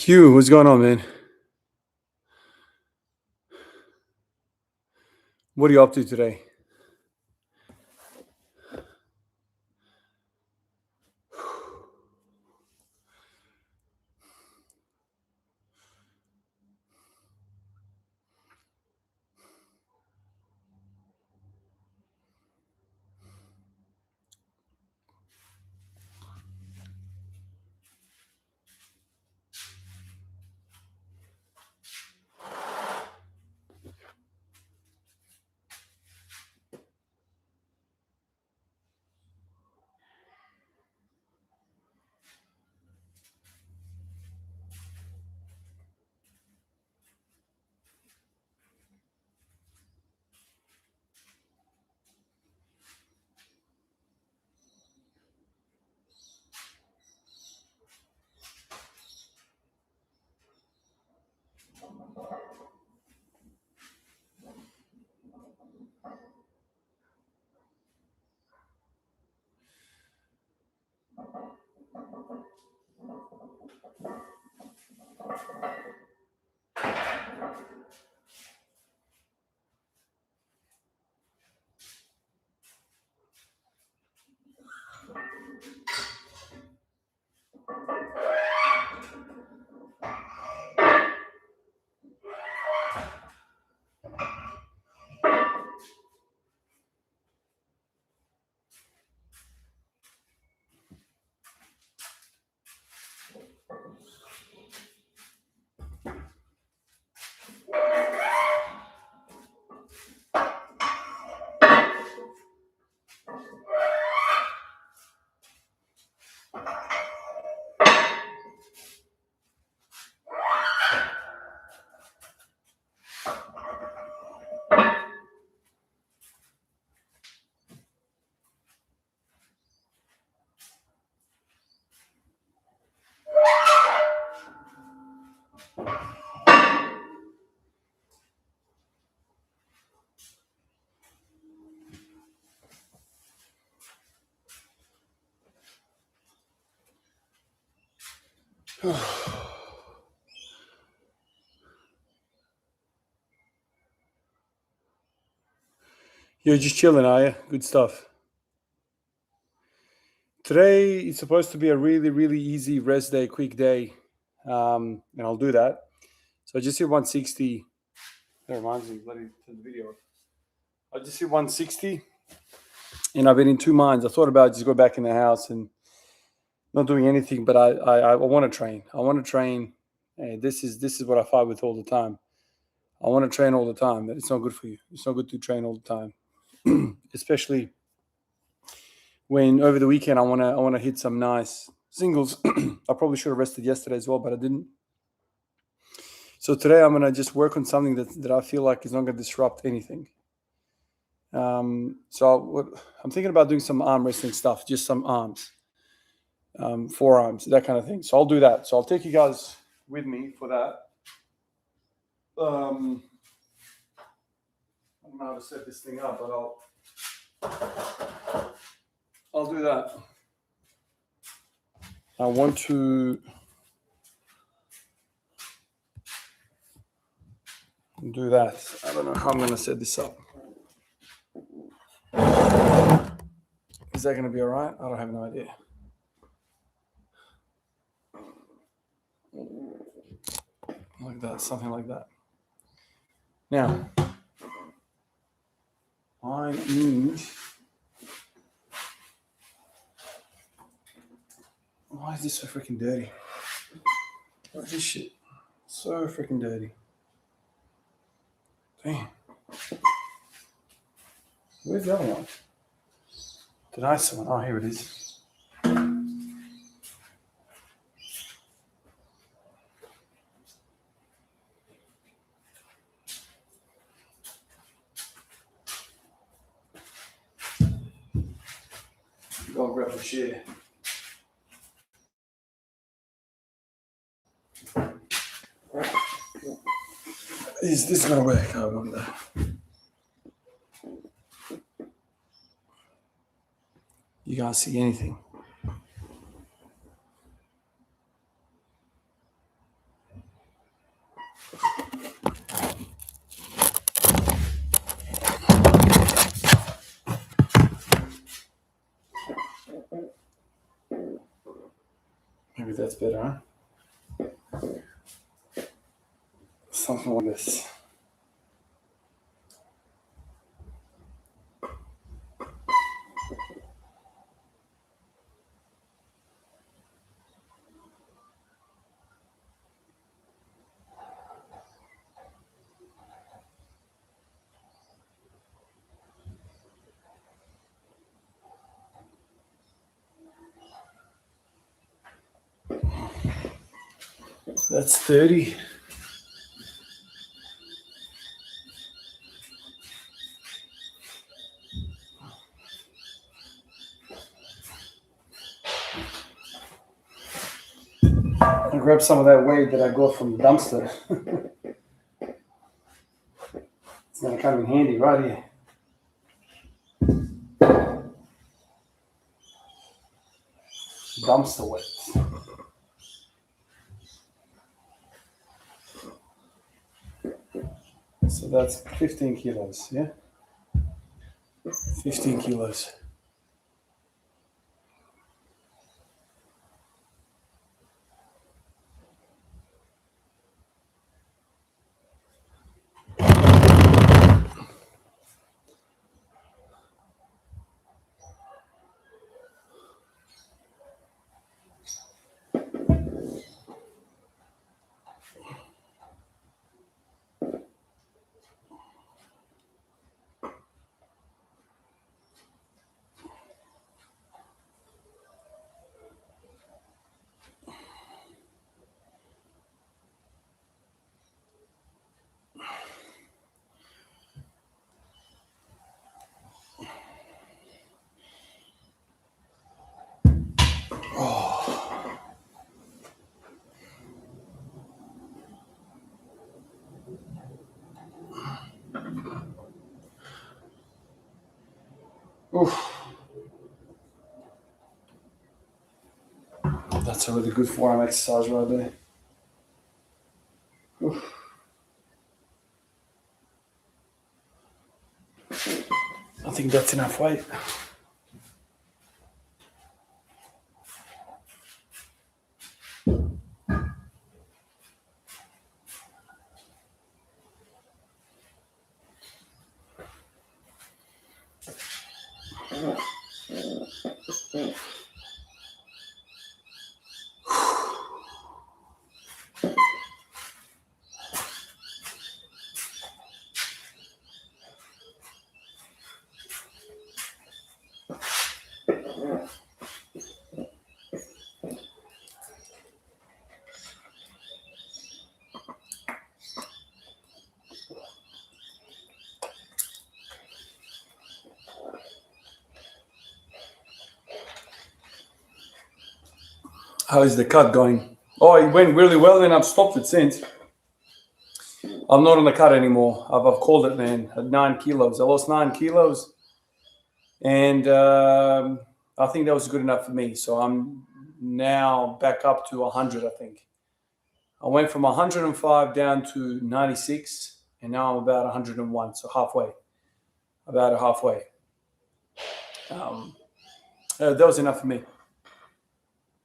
Hugh, what's going on, man? What are you up to today? You're just chilling, are you? Good stuff. Today is supposed to be a really, really easy rest day, quick day, and I'll do that. So I just hit 160. That reminds me, bloody turn the video off. I just hit 160, and I've been in two minds. I thought about just go back in the house and not doing anything, but I want to train. I want to train. And this is what I fight with all the time. I want to train all the time, but it's not good for you. It's not good to train all the time, especially when over the weekend I want to hit some nice singles. I probably should have rested yesterday as well, but I didn't. So today I'm gonna just work on something that I feel like is not gonna disrupt anything. So I'm thinking about doing some arm wrestling stuff, just some arms, forearms, that kind of thing. So I'll do that. So I'll take you guys with me for that. I don't know how to set this thing up, but I'll do that. I want to do that. I don't know how I'm gonna set this up. Is that gonna be all right? I don't have no idea. Like that, something like that. Now, I need. Why is this so freaking dirty? What is this shit? So freaking dirty. Damn. Where's the other one? The nice one. Oh, here it is. Go grab a chair. Is this gonna work? I wonder. You guys see anything? Maybe that's better, huh? Something like this. That's 30. I grabbed some of that weight that I got from the dumpster. It's gonna come in handy right here. Dumpster weight. So that's 15 kilos, yeah? 15 kilos. Oof. That's a really good forearm exercise right there. Oof. I think that's enough weight. How is the cut going? Oh, it went really well, and I've stopped it since. I'm not on the cut anymore. I've called it, man. At 9 kilos, I lost 9 kilos, and I think that was good enough for me. So I'm now back up to 100. I think I went from 105 down to 96, and now I'm about 101. So halfway, about halfway. That was enough for me.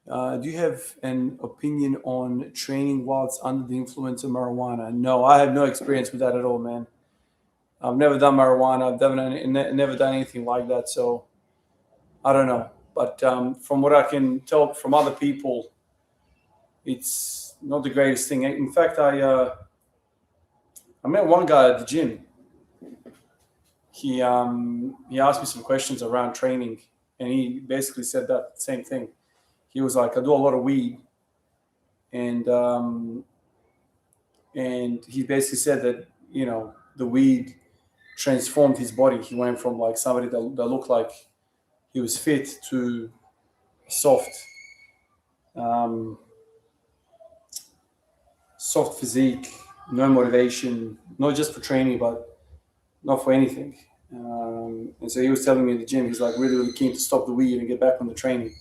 Do you have an opinion on training whilst under the influence of marijuana? No, I have no experience with that at all, man. I've never done marijuana. I've never done anything like that. So I don't know. But from what I can tell from other people, it's not the greatest thing. In fact, I met one guy at the gym. He asked me some questions around training, and he basically said that same thing. He was like, I do a lot of weed, and he basically said that the weed transformed his body. He went from like somebody that looked like he was fit to soft, soft physique, no motivation, not just for training, but not for anything. And so he was telling me at the gym, he's like really, really keen to stop the weed and get back on the training.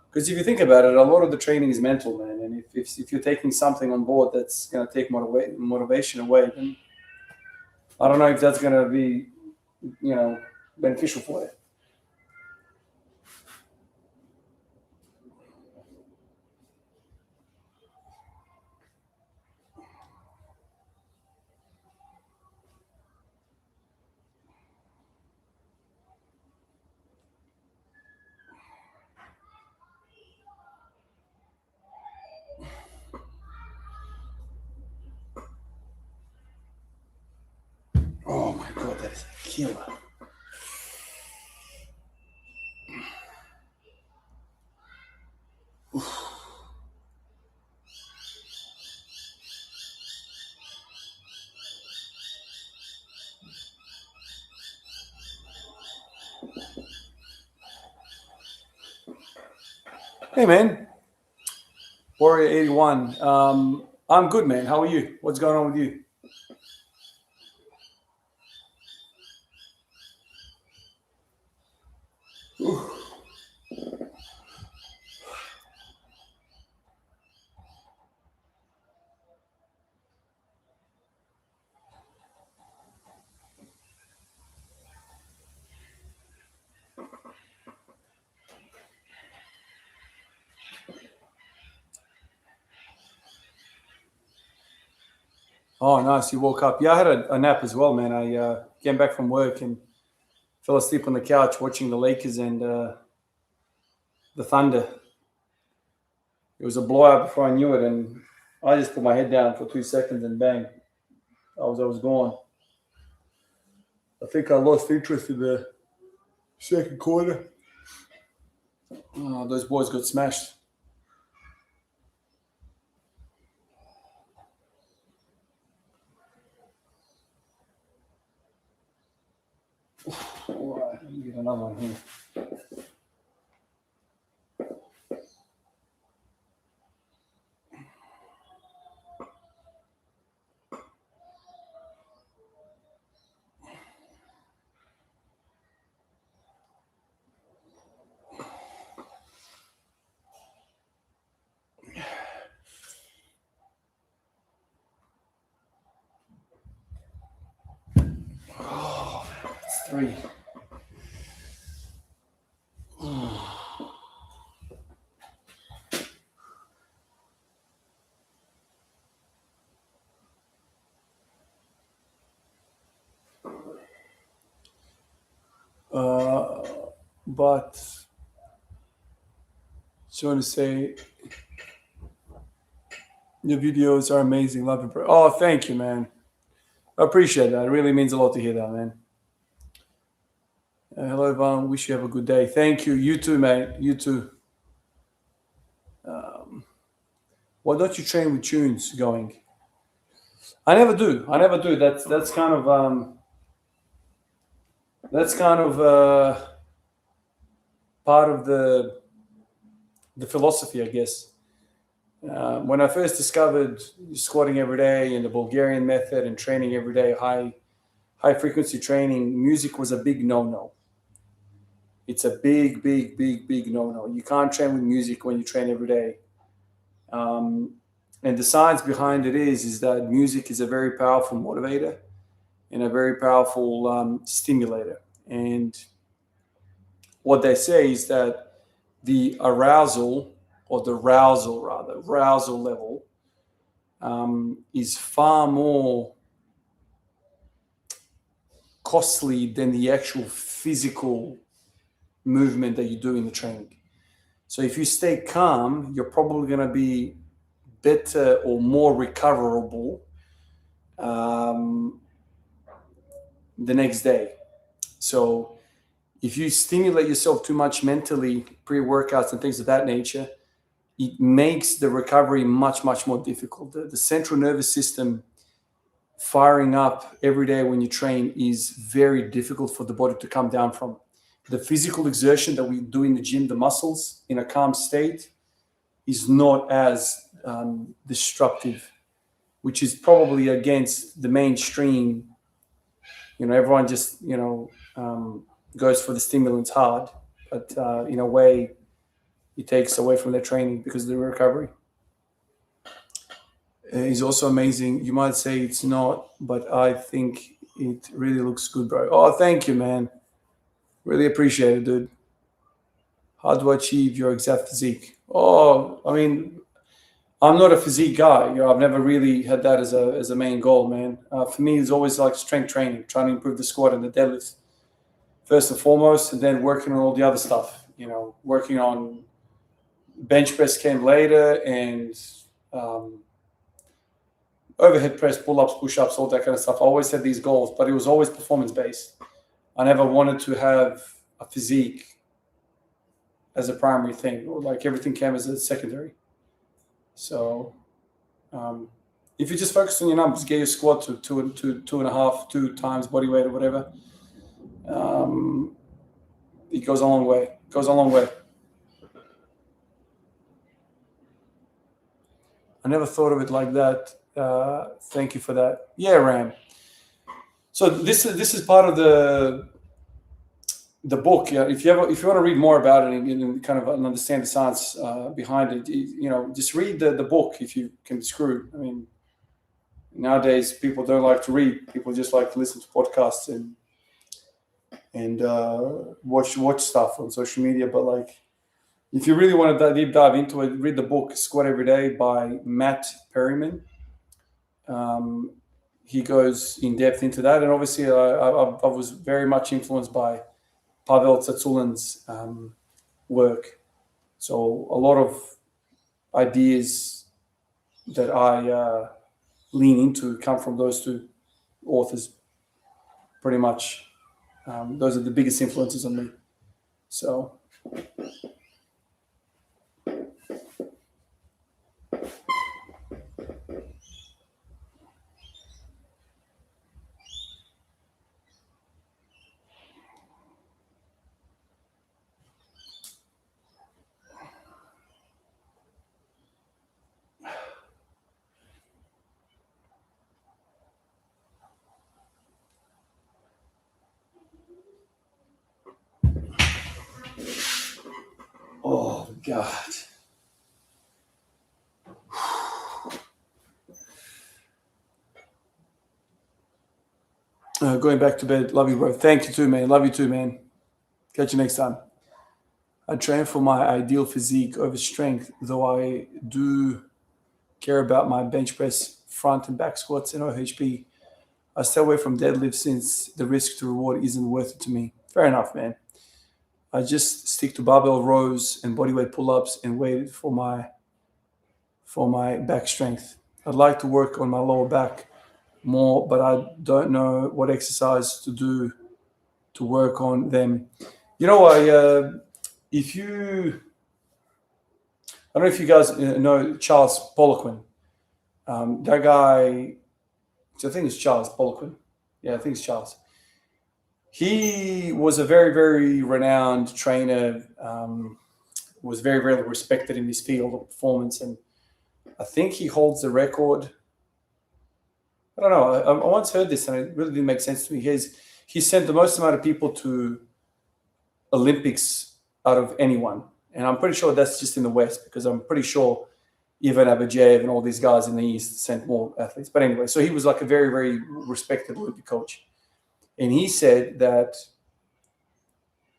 Because if you think about it, a lot of the training is mental, man. And if you're taking something on board that's going to take motivation away, then I don't know if that's going to be, beneficial for you. Oh my God, that is a killer. Hey, man. Warrior 81. I'm good, man. How are you? What's going on with you? Oh, nice. You woke up. Yeah, I had a nap as well, man. I came back from work and fell asleep on the couch watching the Lakers and the Thunder. It was a blowout before I knew it, and I just put my head down for 2 seconds and bang, I was gone. I think I lost interest in the second quarter. Oh, those boys got smashed. All right, let me get another one here. Oh, it's 3. But just want to say your videos are amazing. Love it, bro. Oh, thank you, man. I appreciate that. It really means a lot to hear that, man. Hello, Ivan. Wish you have a good day. Thank you. You too, man. You too. Why don't you train with tunes going? I never do. That's kind of part of the the philosophy, I guess. When I first discovered squatting every day and the Bulgarian method and training every day, high frequency training, music was a big no. It's a big no. You can't train with music when you train every day. And the science behind it is that music is a very powerful motivator and a very powerful stimulator. And what they say is that the arousal, or the arousal level, is far more costly than the actual physical movement that you do in the training. So if you stay calm, you're probably going to be better or more recoverable the next day. So if you stimulate yourself too much mentally, pre-workouts and things of that nature, it makes the recovery much more difficult. The central nervous system firing up every day when you train is very difficult for the body to come down from. The physical exertion that we do in the gym, the muscles in a calm state, is not as disruptive, which is probably against the mainstream. Everyone just goes for the stimulants hard, but in a way it takes away from their training because of the recovery. Is also amazing. You might say it's not, but I think it really looks good, bro. Oh, thank you, man. Really appreciate it, dude. How to achieve your exact physique? Oh, I mean, I'm not a physique guy. I've never really had that as a main goal, man. For me, it's always like strength training, trying to improve the squat and the deadlift first and foremost, and then working on all the other stuff. Working on bench press came later, and overhead press, pull-ups, push-ups, all that kind of stuff. I always had these goals, but it was always performance-based. I never wanted to have a physique as a primary thing, or like everything came as a secondary. So if you just focus on your numbers, get your squat to 2.5 times body weight or whatever, it goes a long way. I never thought of it like that. Thank you for that. Yeah, Ram. So this is part of the book. Yeah, if you want to read more about it and kind of understand the science behind it, just read the book if you can be screwed. I mean, nowadays people don't like to read; people just like to listen to podcasts and watch stuff on social media. But like, if you really want to deep dive into it, read the book "Squat Every Day" by Matt Perryman. He goes in depth into that, and obviously, I was very much influenced by Pavel Tsatsoulin's work. So a lot of ideas that I lean into come from those two authors, pretty much. Those are the biggest influences on me. So. Oh, God. Going back to bed. Love you, bro. Thank you too, man. Love you too, man. Catch you next time. I train for my ideal physique over strength, though I do care about my bench press, front and back squats, and OHP. I stay away from deadlift since the risk to reward isn't worth it to me. Fair enough, man. I just stick to barbell rows and bodyweight pull-ups and wait for my back strength. I'd like to work on my lower back more, but I don't know what exercise to do to work on them. I don't know if you guys know Charles Poliquin. That guy, I think it's Charles Poliquin. Yeah, I think it's Charles. He was a very, very renowned trainer was very, very respected in this field of performance. And I think he holds the record. I don't know. I once heard this, and it really didn't make sense to me. He sent the most amount of people to Olympics out of anyone. And I'm pretty sure that's just in the West, because I'm pretty sure Ivan Abajev and all these guys in the East sent more athletes. But anyway, so he was like a very, very respected Olympic coach. And he said that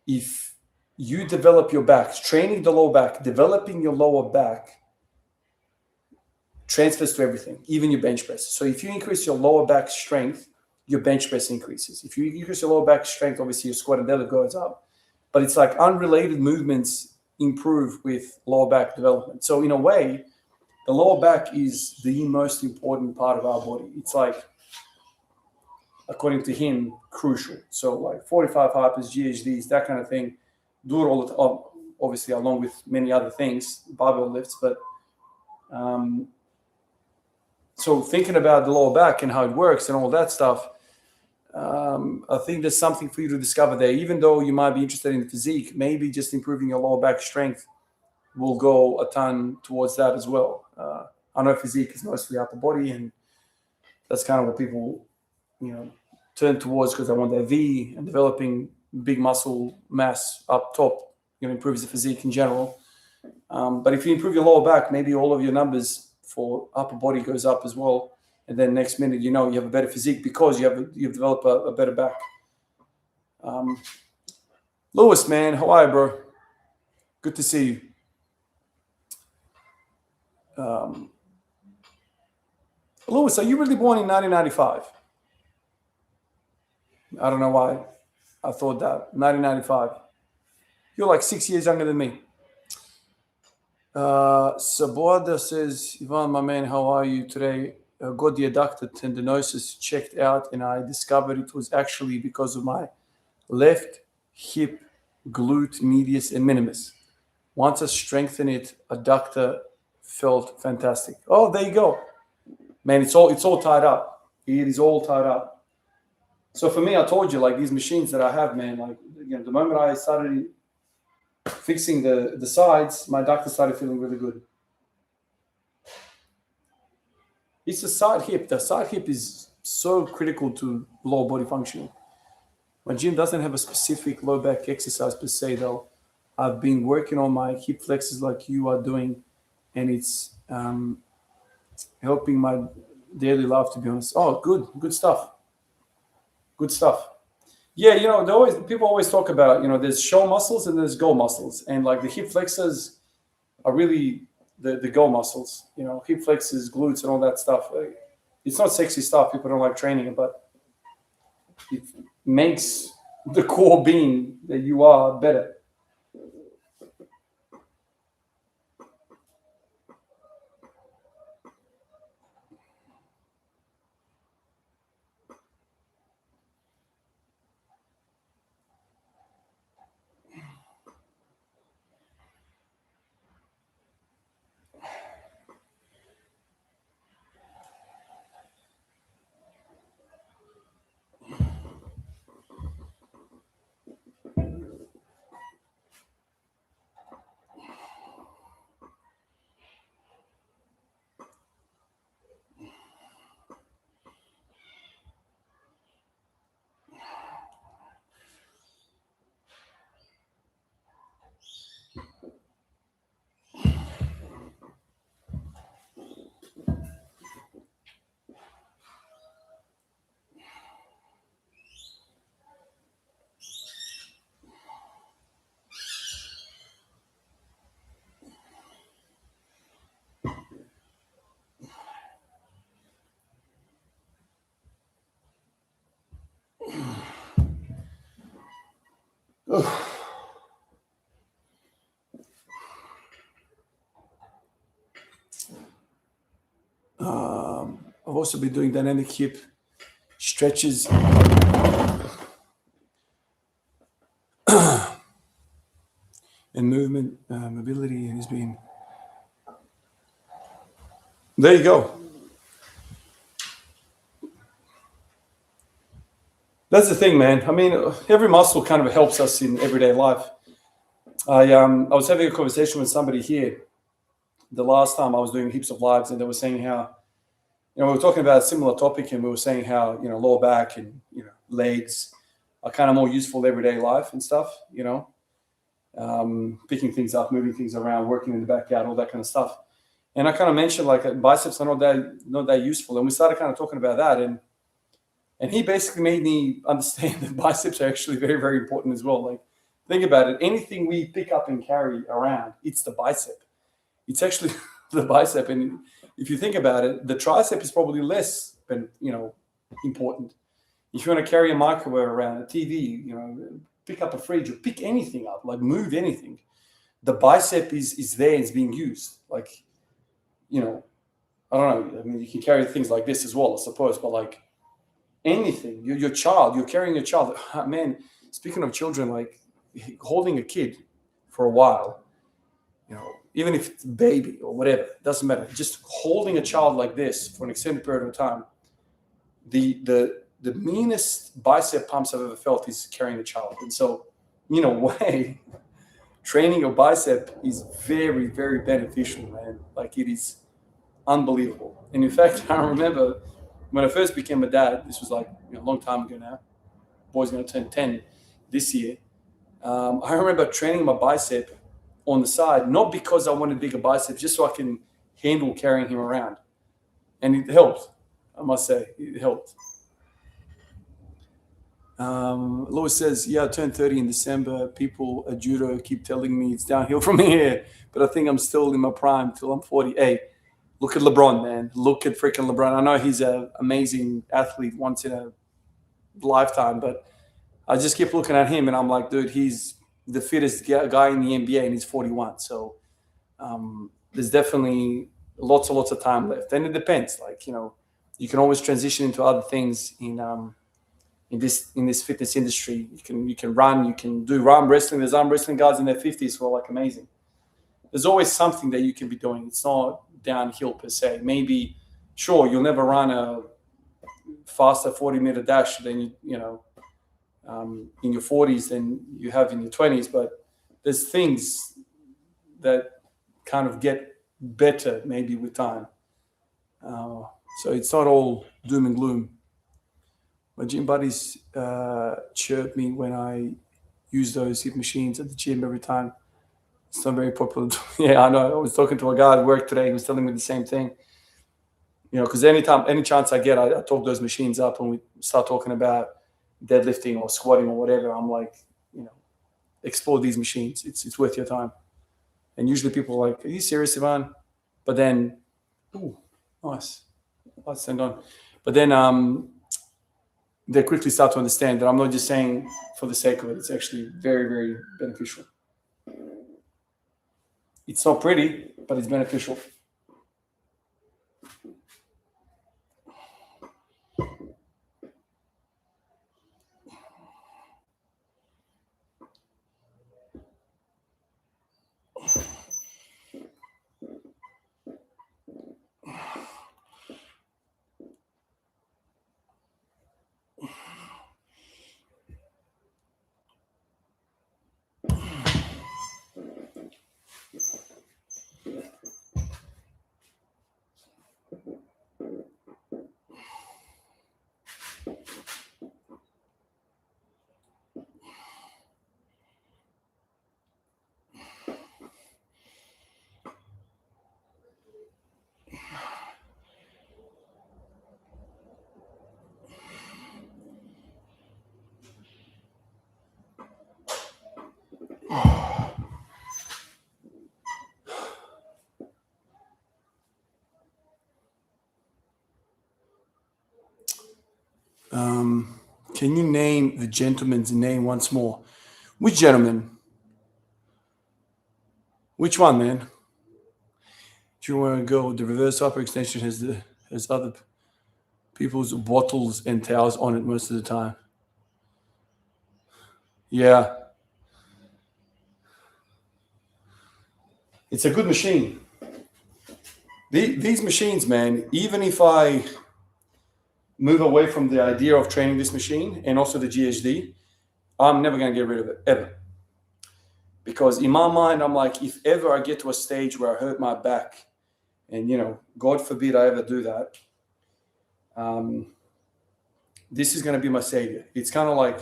if you develop your back, training the lower back, developing your lower back transfers to everything, even your bench press. So if you increase your lower back strength, your bench press increases. If you increase your lower back strength, obviously your squat and deadlift goes up. But it's like unrelated movements improve with lower back development. So in a way, the lower back is the most important part of our body. It's like, according to him, crucial. So like 45 hypers, GHDs, that kind of thing, do it all the time, obviously along with many other things, barbell lifts. But so thinking about the lower back and how it works and all that stuff, I think there's something for you to discover there. Even though you might be interested in physique, maybe just improving your lower back strength will go a ton towards that as well. I know physique is mostly upper body, and that's kind of what people, turn towards because they want their V, and developing big muscle mass up top, improves the physique in general. But if you improve your lower back, maybe all of your numbers for upper body goes up as well. And then next minute, you have a better physique because you've developed a better back. Lewis, man, how are you, bro? Good to see you. Lewis, are you really born in 1995? I don't know why I thought that. 1995. You're like 6 years younger than me. Saboda says, Ivan, my man, how are you today? Got the adductor tendinosis checked out, and I discovered it was actually because of my left hip, glute medius, and minimus. Once I strengthened it, adductor felt fantastic. Oh, there you go. Man, it's all tied up. It is all tied up. So for me, I told you, like these machines that I have, man, like the moment I started fixing the sides, my adductor started feeling really good. It's the side hip. The side hip is so critical to lower body functioning. My gym doesn't have a specific low back exercise per se, though. I've been working on my hip flexors like you are doing, and it's helping my daily life, to be honest. Oh, good stuff. Good stuff. Yeah, people always talk about, there's show muscles and there's go muscles, and like the hip flexors are really the go muscles. Hip flexors, glutes, and all that stuff. It's not sexy stuff. People don't like training it, but it makes the core being that you are better. I've also been doing dynamic hip stretches and movement mobility has been. There you go. That's the thing, man. I mean, every muscle kind of helps us in everyday life. I was having a conversation with somebody here the last time I was doing heaps of lives, and they were saying how, we were talking about a similar topic, and we were saying how, lower back and, legs are kind of more useful everyday life and stuff, picking things up, moving things around, working in the backyard, all that kind of stuff. And I kind of mentioned like biceps are not that useful. And we started kind of talking about that. And he basically made me understand that biceps are actually very, very important as well. Like, think about it. Anything we pick up and carry around, it's the bicep. It's actually the bicep. And if you think about it, the tricep is probably less, important. If you want to carry a microwave around, a TV, pick up a fridge, or pick anything up, like move anything, the bicep is there, it's being used. Like, I don't know. I mean, you can carry things like this as well, I suppose, but like anything, your child, you're carrying your child. Man, speaking of children, like holding a kid for a while, even if it's a baby or whatever, it doesn't matter. Just holding a child like this for an extended period of time, the meanest bicep pumps I've ever felt is carrying a child. And so, in a way, training your bicep is very, very beneficial, man. Like, it is unbelievable. And in fact, I remember when I first became a dad, this was like a long time ago now. Boy's going to turn 10 this year. I remember training my bicep on the side, not because I wanted bigger biceps, just so I can handle carrying him around. And it helped, I must say. It helped. Lewis says, I turned 30 in December. People at judo keep telling me it's downhill from here, but I think I'm still in my prime till I'm 40. Hey, look at LeBron, man. Look at freaking LeBron. I know he's an amazing athlete once in a lifetime, but I just keep looking at him and I'm like, dude, he's the fittest guy in the NBA and he's 41. So there's definitely lots and lots of time left. And it depends. Like, you can always transition into other things in this fitness industry. You can run, you can do arm wrestling. There's arm wrestling guys in their 50s who are like amazing. There's always something that you can be doing. It's not downhill per se. Maybe, sure, you'll never run a faster 40-meter dash than in your 40s than you have in your 20s, but there's things that kind of get better maybe with time. So it's not all doom and gloom. My gym buddies chirp me when I use those HIIT machines at the gym every time. It's not very popular. Yeah, I know. I was talking to a guy at work today. He was telling me the same thing. Because any chance I get, I talk those machines up and we start talking about deadlifting or squatting or whatever. I'm like, explore these machines. It's worth your time. And usually people are like, are you serious, Ivan? But then, nice. Lights turned on. But then they quickly start to understand that I'm not just saying for the sake of it. It's actually very, very beneficial. It's not pretty, but it's beneficial. Can you name the gentleman's name once more? Which gentleman? Which one, man? Do you want to go? The reverse hyperextension has other people's bottles and towels on it most of the time. Yeah. It's a good machine. These machines, man, even if I move away from the idea of training this machine and also the GHD, I'm never going to get rid of it, ever. Because in my mind, I'm like, if ever I get to a stage where I hurt my back, and God forbid I ever do that, this is going to be my savior. It's kind of like,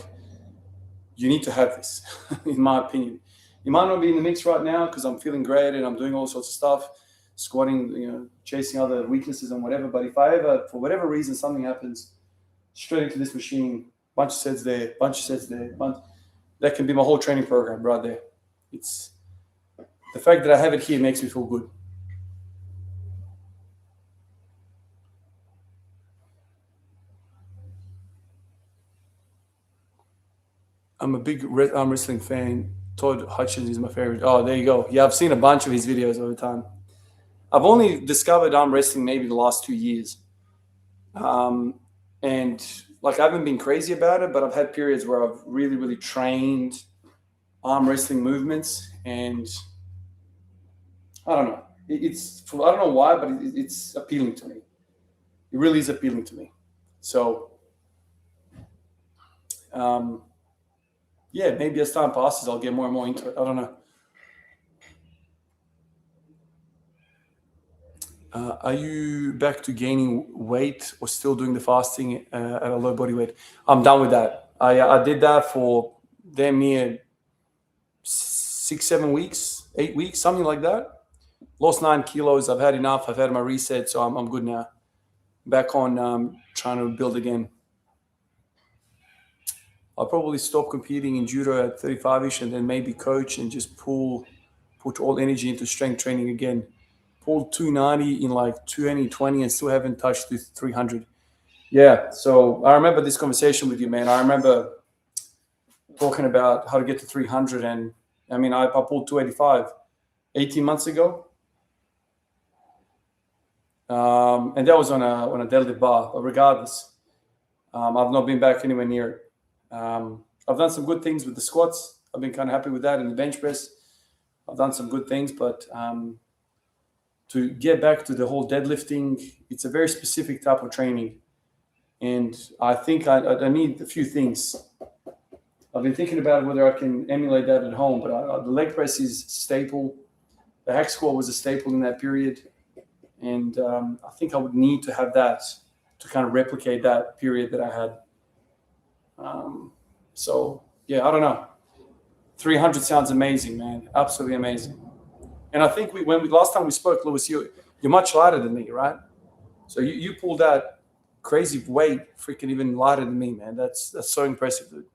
you need to have this, in my opinion. You might not be in the mix right now because I'm feeling great and I'm doing all sorts of stuff, squatting, chasing other weaknesses and whatever. But if I ever, for whatever reason, something happens, straight into this machine, bunch of sets there, that can be my whole training program right there. It's the fact that I have it here makes me feel good. I'm a big arm wrestling fan. Todd Hutchins is my favorite. Oh, there you go. Yeah, I've seen a bunch of his videos over time. I've only discovered arm wrestling maybe the last 2 years. And like, I haven't been crazy about it, but I've had periods where I've really, really trained arm wrestling movements. And I don't know. I don't know why, but it's appealing to me. It really is appealing to me. So, yeah, maybe as time passes, I'll get more and more into it. I don't know. Are you back to gaining weight or still doing the fasting at a low body weight? I'm done with that. I did that for damn near 6, 7 weeks, 8 weeks, something like that. Lost 9 kilos. I've had enough. I've had my reset, so I'm good now. Back on trying to build again. I'll probably stop competing in judo at 35-ish and then maybe coach and just put all energy into strength training again. Pulled 290 in like 2020 and still haven't touched the 300. Yeah, so I remember this conversation with you, man. I remember talking about how to get to 300, and I mean, I pulled 285 18 months ago. And that was on a deadlift bar, but regardless, I've not been back anywhere near it. I've done some good things with the squats. I've been kind of happy with that in the bench press. I've done some good things, but to get back to the whole deadlifting, it's a very specific type of training. And I think I need a few things. I've been thinking about whether I can emulate that at home, but the leg press is staple. The hack squat was a staple in that period. And I think I would need to have that to kind of replicate that period that I had. So, yeah, I don't know. 300 sounds amazing, man. Absolutely amazing. And I think last time we spoke, Lewis, you're much lighter than me, right? So you pulled that crazy weight, freaking even lighter than me, man. That's so impressive, dude.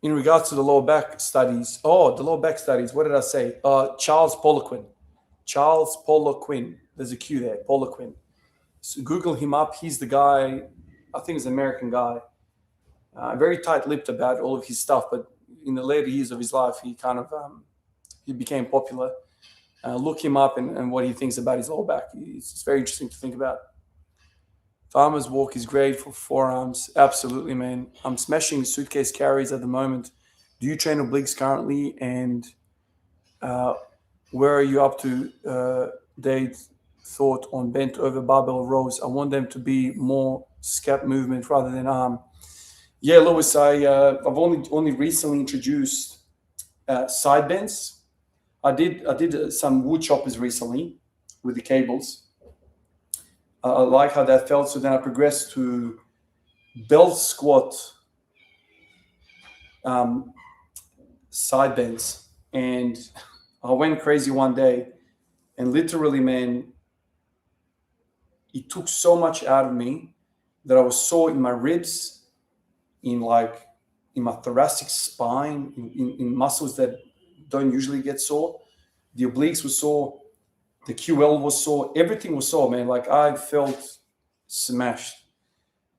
In regards to the lower back studies, what did I say? Charles Poliquin. There's a Q there, Poliquin. So Google him up. He's the guy, I think he's an American guy. Very tight-lipped about all of his stuff, but in the later years of his life, he kind of he became popular. Look him up and what he thinks about his lower back. It's very interesting to think about. Farmer's walk is great for forearms. Absolutely, man. I'm smashing suitcase carries at the moment. Do you train obliques currently? And where are you up to? Thought on bent over barbell rows. I want them to be more scap movement rather than arm. Yeah, Lewis, I've only recently introduced side bends. I did some wood choppers recently with the cables. I like how that felt. So then I progressed to belt squat side bends, and I went crazy one day, and literally, man, it took so much out of me that I was sore in my ribs, in my thoracic spine, in muscles that don't usually get sore. The obliques were sore. The QL was sore. Everything was sore, man. Like, I felt smashed.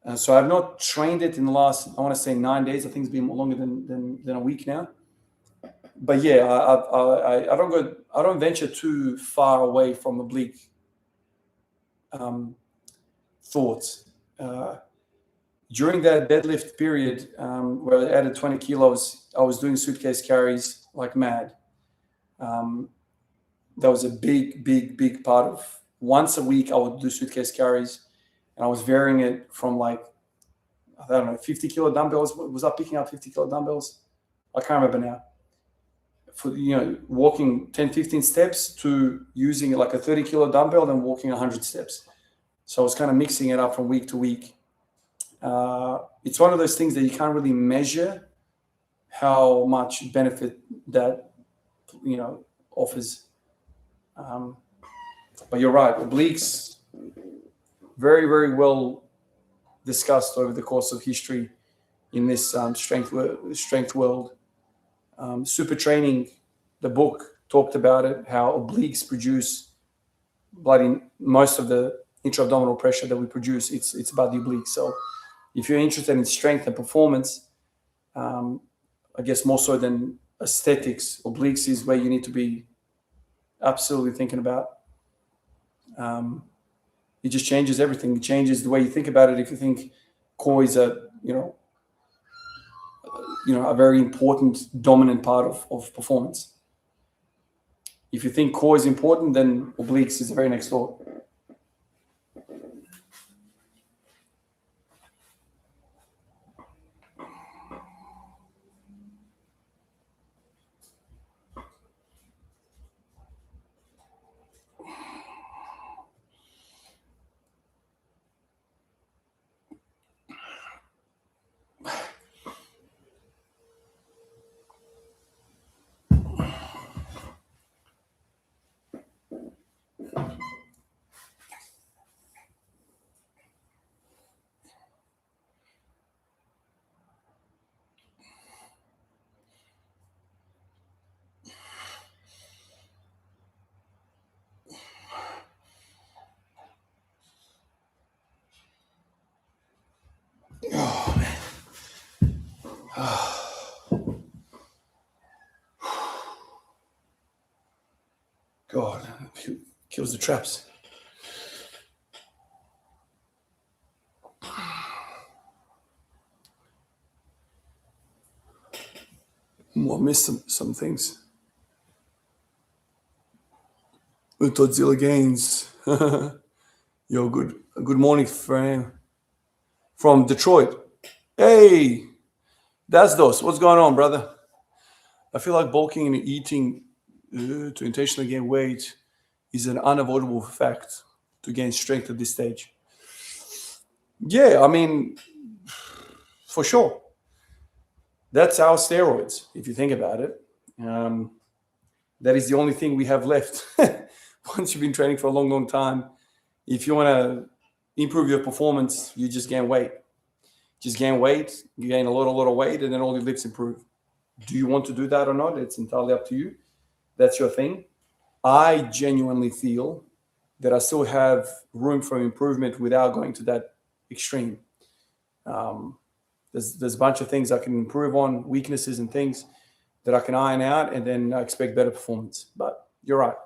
And so I've not trained it in the last, I want to say 9 days. I think it's been longer than a week now. But yeah, I don't venture too far away from oblique thoughts. During that deadlift period, where I added 20 kilos, I was doing suitcase carries like mad. That was a big part of once a week I would do suitcase carries, and I was varying it from like I don't know, 50 kilo dumbbells. Was I picking up 50 kilo dumbbells? I can't remember now. For, walking 10, 15 steps to using like a 30 kilo dumbbell and walking 100 steps. So I was kind of mixing it up from week to week. It's one of those things that you can't really measure how much benefit that, offers. But you're right, obliques, very, very well discussed over the course of history in this strength world. Super Training, the book, talked about it, how obliques produce most of the intra-abdominal pressure that we produce. It's about the obliques. So if you're interested in strength and performance, I guess more so than aesthetics, obliques is where you need to be absolutely thinking about. It just changes everything. It changes the way you think about it. If you think core is a very important, dominant part of performance. If you think core is important, then obliques is the very next door. Oh, man. God, kills the traps. I missed some things. Todzilla Gaines. Yo, good morning, friend. From Detroit. Hey, that's those. What's going on, brother? I feel like bulking and eating to intentionally gain weight is an unavoidable fact to gain strength at this stage. Yeah, I mean, for sure. That's our steroids, if you think about it. That is the only thing we have left. Once you've been training for a long, long time, if you want to improve your performance, you just gain weight. Just gain weight, you gain a lot of weight, and then all your lifts improve. Do you want to do that or not? It's entirely up to you. That's your thing. I genuinely feel that I still have room for improvement without going to that extreme. There's a bunch of things I can improve on, weaknesses and things that I can iron out, and then I expect better performance. But you're right.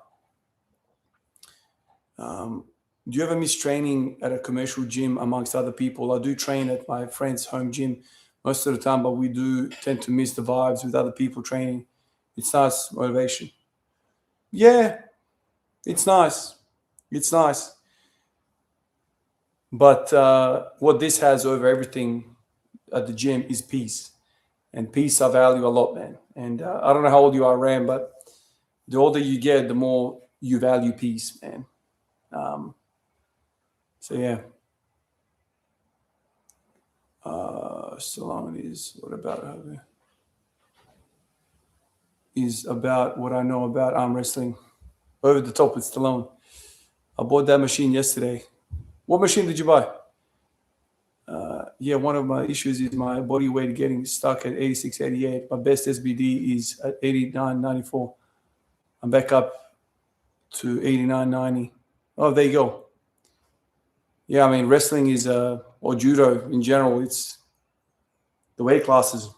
Do you ever miss training at a commercial gym amongst other people? I do train at my friend's home gym most of the time, but we do tend to miss the vibes with other people training. It's nice motivation. Yeah, it's nice. It's nice. But what this has over everything at the gym is peace. And peace I value a lot, man. And I don't know how old you are, Ram, but the older you get, the more you value peace, man. So yeah. Stallone is what about her? Is about what I know about arm wrestling. Over the top with Stallone. I bought that machine yesterday. What machine did you buy? Yeah, one of my issues is my body weight getting stuck at 86, 88. My best SBD is at 89, 94. I'm back up to 89, 90. Oh, there you go. Yeah, I mean, wrestling is, or judo in general, it's the weight classes.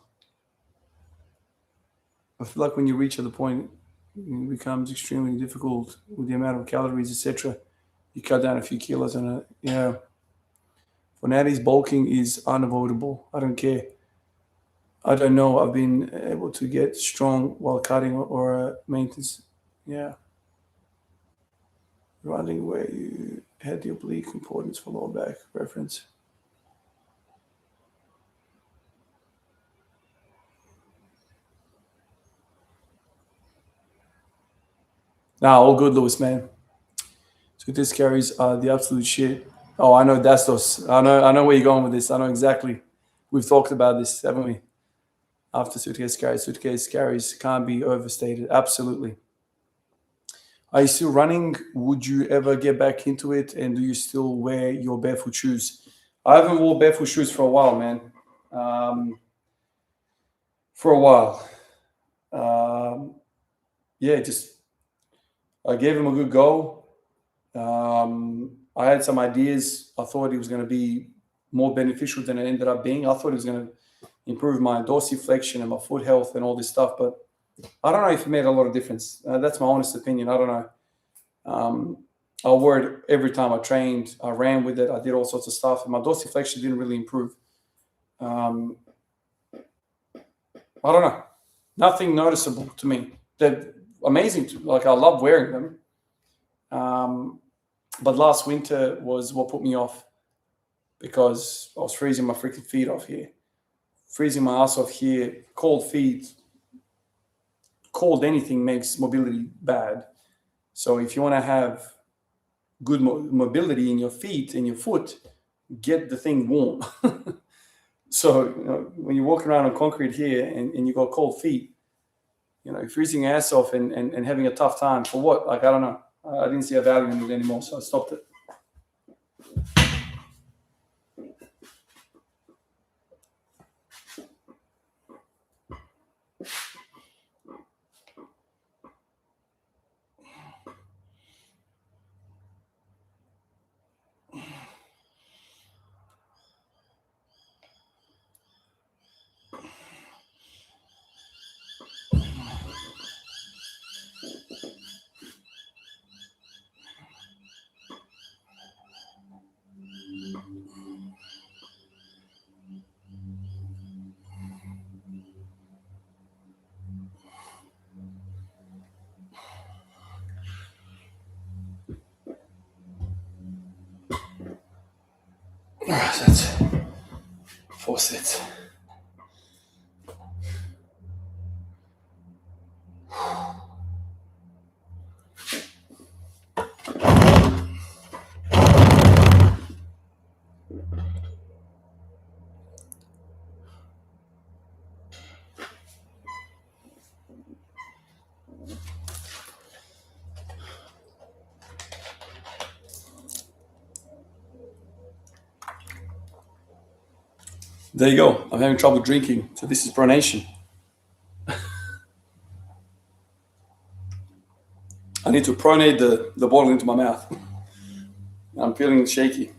I feel like when you reach at the point, it becomes extremely difficult with the amount of calories, etc. You cut down a few kilos and yeah. For Natty's, bulking is unavoidable. I don't care. I don't know. I've been able to get strong while cutting or maintenance. Yeah. Running where you had the oblique importance for lower back reference. Nah, all good, Lewis, man. Suitcase carries are the absolute shit. Oh, I know that's those. I know where you're going with this. I know exactly. We've talked about this, haven't we? After suitcase carries can't be overstated. Absolutely. Are you still running? Would you ever get back into it? And do you still wear your barefoot shoes? I haven't worn barefoot shoes for a while, man. For a while. Yeah, just I gave him a good go. I had some ideas. I thought it was going to be more beneficial than it ended up being. I thought it was going to improve my dorsiflexion and my foot health and all this stuff, but I don't know if it made a lot of difference. That's my honest opinion. I don't know. I wore it every time I trained. I ran with it. I did all sorts of stuff, and my dorsiflexion didn't really improve. I don't know. Nothing noticeable to me. They're amazing. Like I love wearing them. But last winter was what put me off because I was freezing my freaking feet off here, freezing my ass off here. Cold feet, cold anything makes mobility bad. So if you want to have good mobility in your feet and your foot, get the thing warm. So when you're walking around on concrete here and you got cold feet, you're freezing your ass off and having a tough time for what? Like, I don't know. I didn't see a value in it anymore, so I stopped it. That's 4 sets. There you go. I'm having trouble drinking, so this is pronation. I need to pronate the bottle into my mouth. I'm feeling shaky.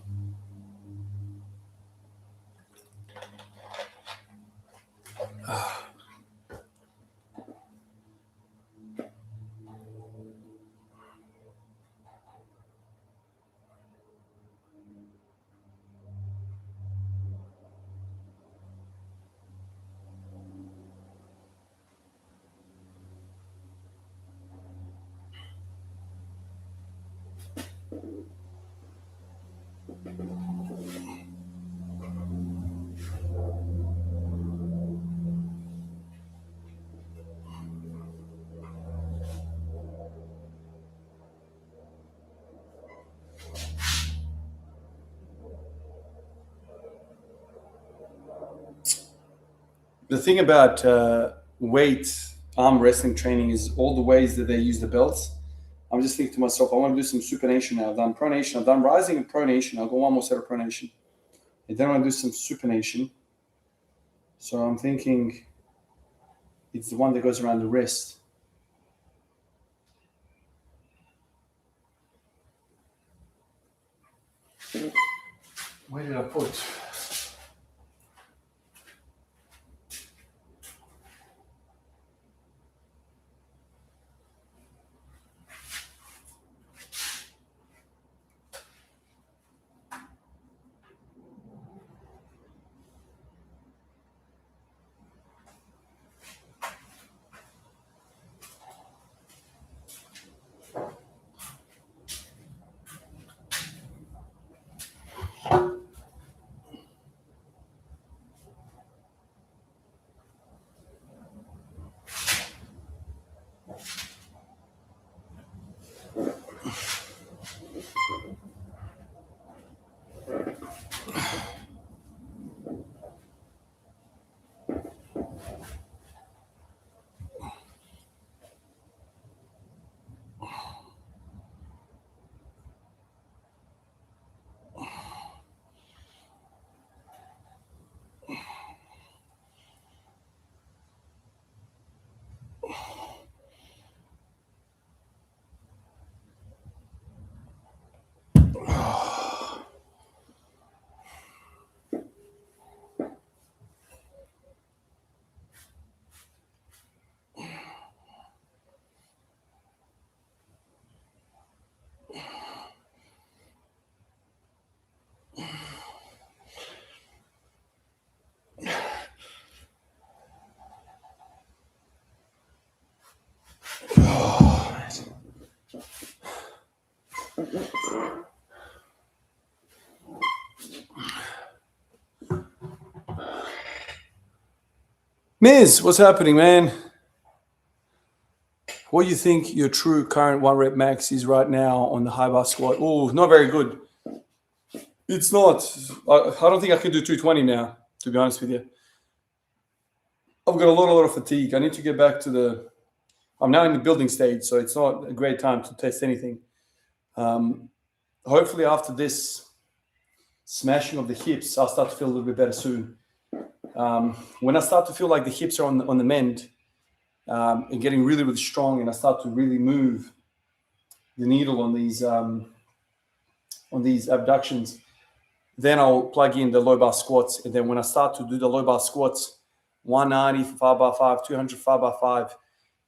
The thing about weight arm wrestling training is all the ways that they use the belts. I'm just thinking to myself, I want to do some supination now. I've done pronation, I've done rising and pronation. I'll go one more set of pronation. And then I want to do some supination. So I'm thinking it's the one that goes around the wrist. Where did I put? Miz, what's happening, man? What do you think your true current 1 rep max is right now on the high bar squat? Oh, not very good. It's not. I don't think I can do 220 now, to be honest with you. I've got a lot of fatigue. I need to get back to I'm now in the building stage, so it's not a great time to test anything. Hopefully after this smashing of the hips, I'll start to feel a little bit better soon. When I start to feel like the hips are on the mend and getting really, really strong, and I start to really move the needle on these abductions, then I'll plug in the low bar squats. And then when I start to do the low bar squats, 190 for 5x5, 200 5x5,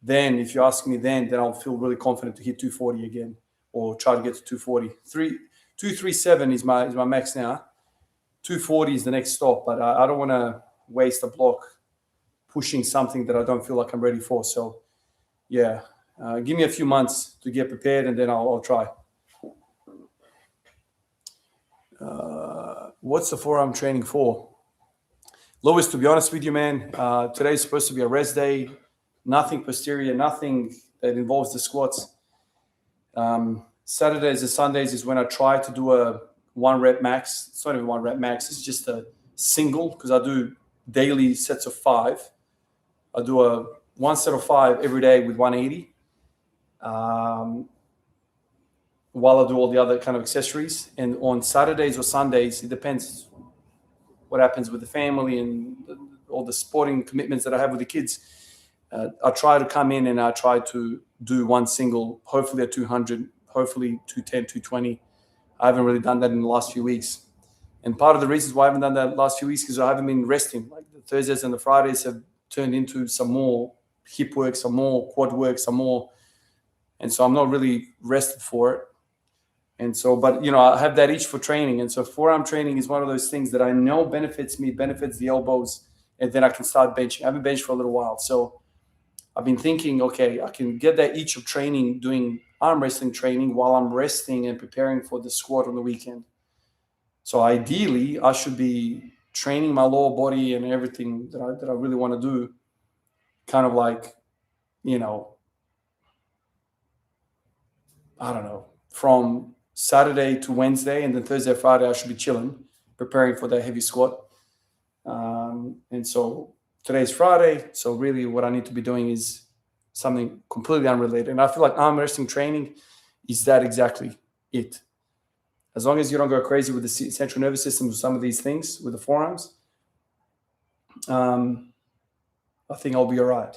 then if you ask me then I'll feel really confident to hit 240 again, or try to get to 240. 237 is my max now. 240 is the next stop, but I don't want to waste a block pushing something that I don't feel like I'm ready for. So yeah, give me a few months to get prepared, and then I'll try. What's the forearm training for? Lewis, to be honest with you, man, today is supposed to be a rest day. Nothing posterior, nothing that involves the squats. Saturdays and Sundays is when I try to do a 1 rep max. It's not even 1 rep max. It's just a single, because I do daily sets of 5. I do one set of 5 every day with 180. While I do all the other kind of accessories. And on Saturdays or Sundays, it depends what happens with the family and all the sporting commitments that I have with the kids. I try to come in and I try to do one single, hopefully at 200, hopefully 210, 220. I haven't really done that in the last few weeks. And part of the reasons why I haven't done that last few weeks is because I haven't been resting. Like the Thursdays and the Fridays have turned into some more hip work, some more quad work, some more. And so I'm not really rested for it. And so, but, I have that itch for training. And so forearm training is one of those things that I know benefits me, benefits the elbows, and then I can start benching. I haven't benched for a little while. So I've been thinking, okay, I can get that itch of training, doing arm wrestling training while I'm resting and preparing for the squat on the weekend. So ideally, I should be training my lower body and everything that I really want to do, kind of like, I don't know, from Saturday to Wednesday, and then Thursday, Friday, I should be chilling, preparing for that heavy squat. And so today's Friday. So really what I need to be doing is something completely unrelated. And I feel like arm wrestling training is that exactly it. As long as you don't go crazy with the central nervous system with some of these things, with the forearms, I think I'll be all right.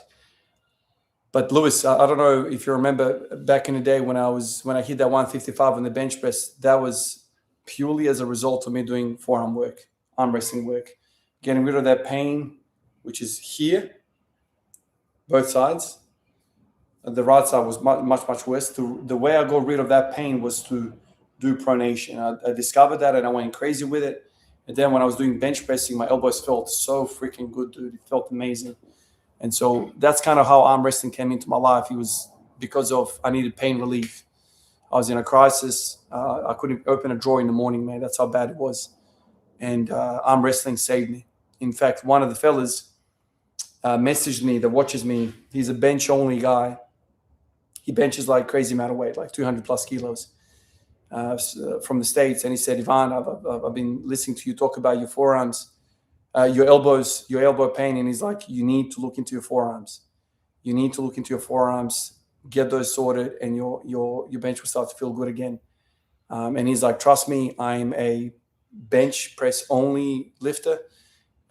But Lewis, I don't know if you remember back in the day when I hit that 155 on the bench press, that was purely as a result of me doing forearm work, arm wrestling work, getting rid of that pain, which is here, both sides. The right side was much, much worse. The way I got rid of that pain was to do pronation. I discovered that and I went crazy with it. And then when I was doing bench pressing, my elbows felt so freaking good, dude. It felt amazing. And so that's kind of how arm wrestling came into my life. It was because I needed pain relief. I was in a crisis. I couldn't open a drawer in the morning, man. That's how bad it was. And arm wrestling saved me. In fact, one of the fellas messaged me that watches me. He's a bench-only guy. He benches like crazy amount of weight, like 200 plus kilos from the States. And he said, Ivan, I've been listening to you talk about your forearms, your elbows, your elbow pain. And he's like, you need to look into your forearms. You need to look into your forearms, get those sorted, and your bench will start to feel good again. And he's like, trust me, I'm a bench press only lifter.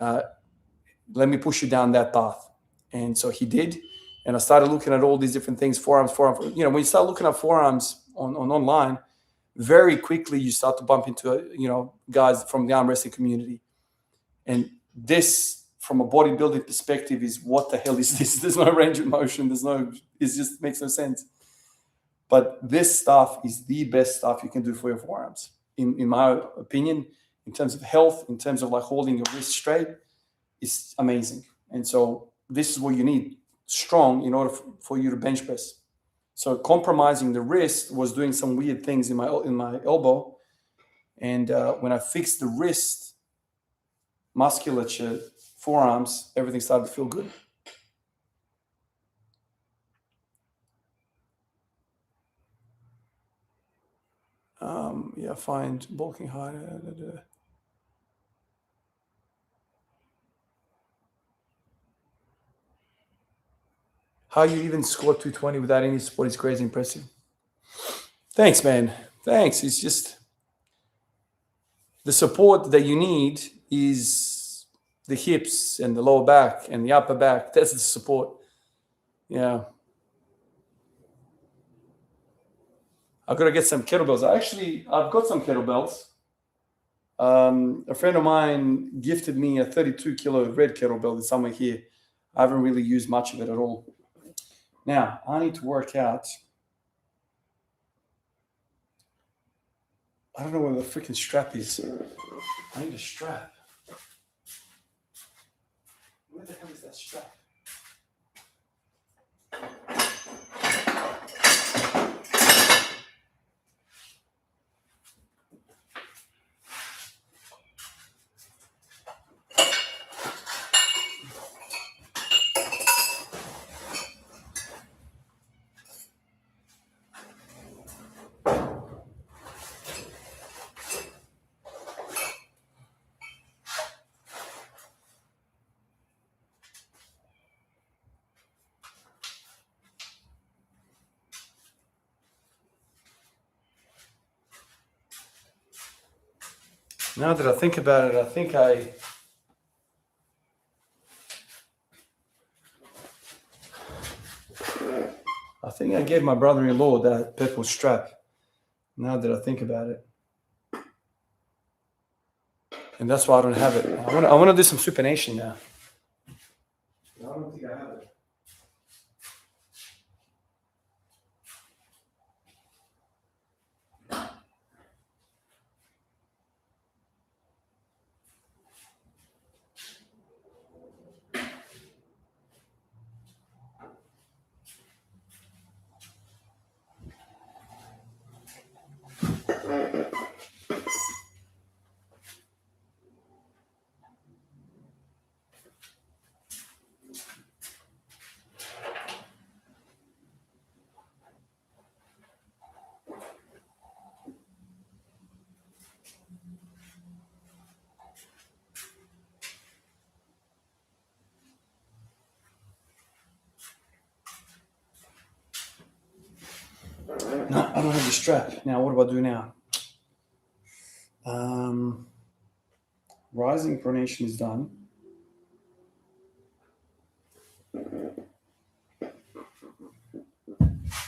Let me push you down that path. And so he did. And I started looking at all these different things, forearms. When you start looking at forearms on online, very quickly you start to bump into, guys from the arm wrestling community. And this, from a bodybuilding perspective, is what the hell is this? There's no range of motion. It just makes no sense. But this stuff is the best stuff you can do for your forearms, in my opinion, in terms of health, in terms of like holding your wrist straight. It's amazing. And so this is what you need strong in order for you to bench press. So compromising the wrist was doing some weird things in my elbow. And when I fixed the wrist musculature, forearms, everything started to feel good. Yeah, find bulking hard. How you even score 220 without any support is crazy impressive. Thanks, man. Thanks. It's just the support that you need is the hips and the lower back and the upper back. That's the support. Yeah. I've got to get some kettlebells. I've got some kettlebells. A friend of mine gifted me a 32 kilo red kettlebell that's somewhere here. I haven't really used much of it at all. Now, I need to work out. I don't know where the freaking strap is. I need a strap. Where the hell is that strap? Now that I think about it, I think I gave my brother-in-law that purple strap. Now that I think about it, and that's why I don't have it. I want to do some supination now. I don't think I have it. No, I don't have the strap. Now, what do I do now? Rising pronation is done.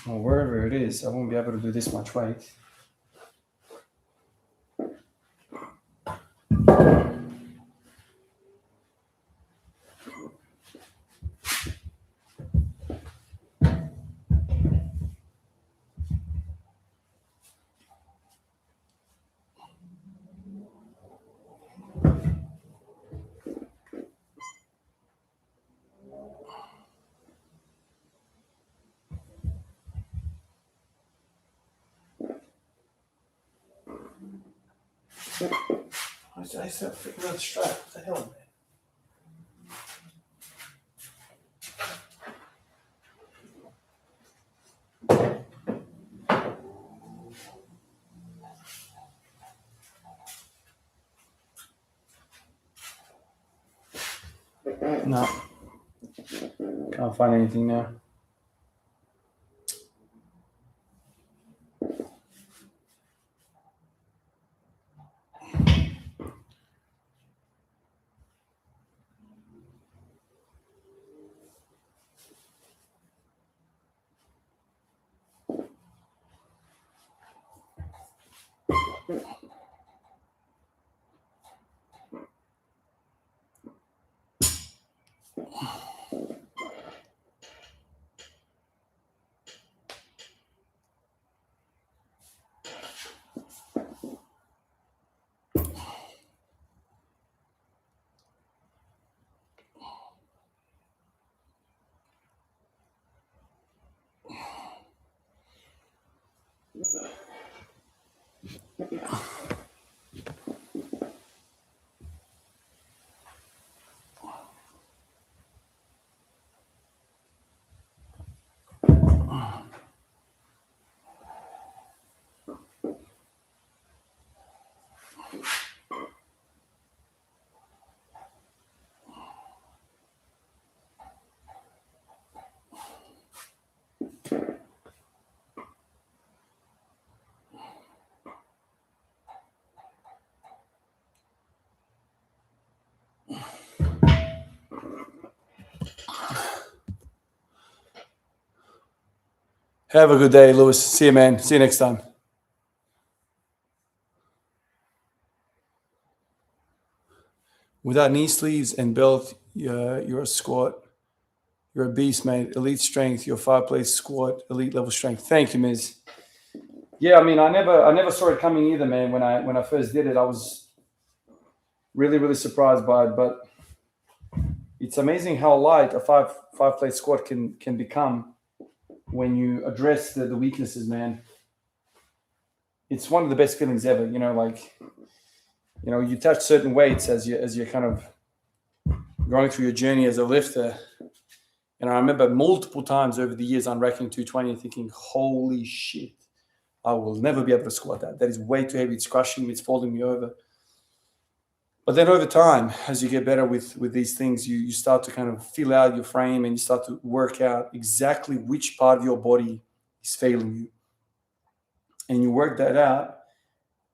Well, wherever it is, I won't be able to do this much weight. I said freaking out the strap. What the hell, man? No. Can't find anything now. Have a good day, Lewis. See you, man. See you next time. Without knee sleeves and belt, you're a squat. You're a beast, mate. Elite strength. Your fireplace squat, elite level strength. Thank you, Miz. Yeah, I mean, I never saw it coming either, man. When I first did it, I was really surprised by it. But it's amazing how light a five plate squat can become when you address the weaknesses, man. It's one of the best feelings ever. You touch certain weights as you're kind of going through your journey as a lifter. And I remember multiple times over the years unracking 220 and thinking, holy shit, I will never be able to squat that. That is way too heavy. It's crushing me. It's folding me over. But then over time, as you get better with these things, you start to kind of fill out your frame and you start to work out exactly which part of your body is failing you. And you work that out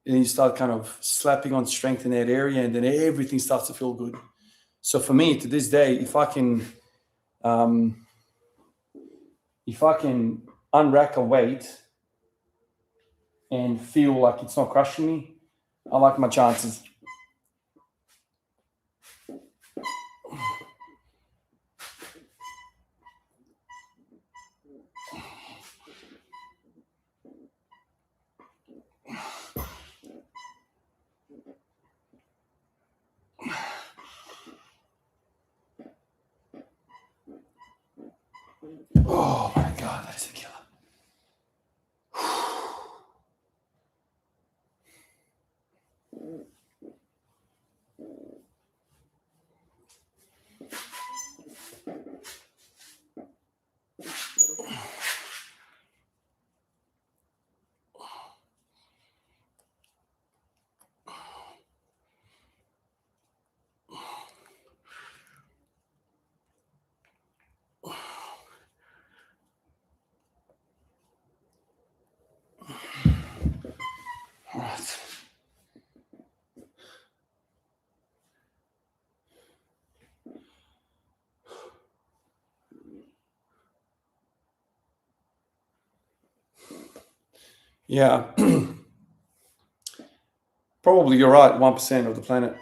and you start kind of slapping on strength in that area, and then everything starts to feel good. So for me, to this day, if I can unrack a weight and feel like it's not crushing me, I like my chances. Oh my God, that is a killer. All right. Yeah. Probably you're right, 1% of the planet.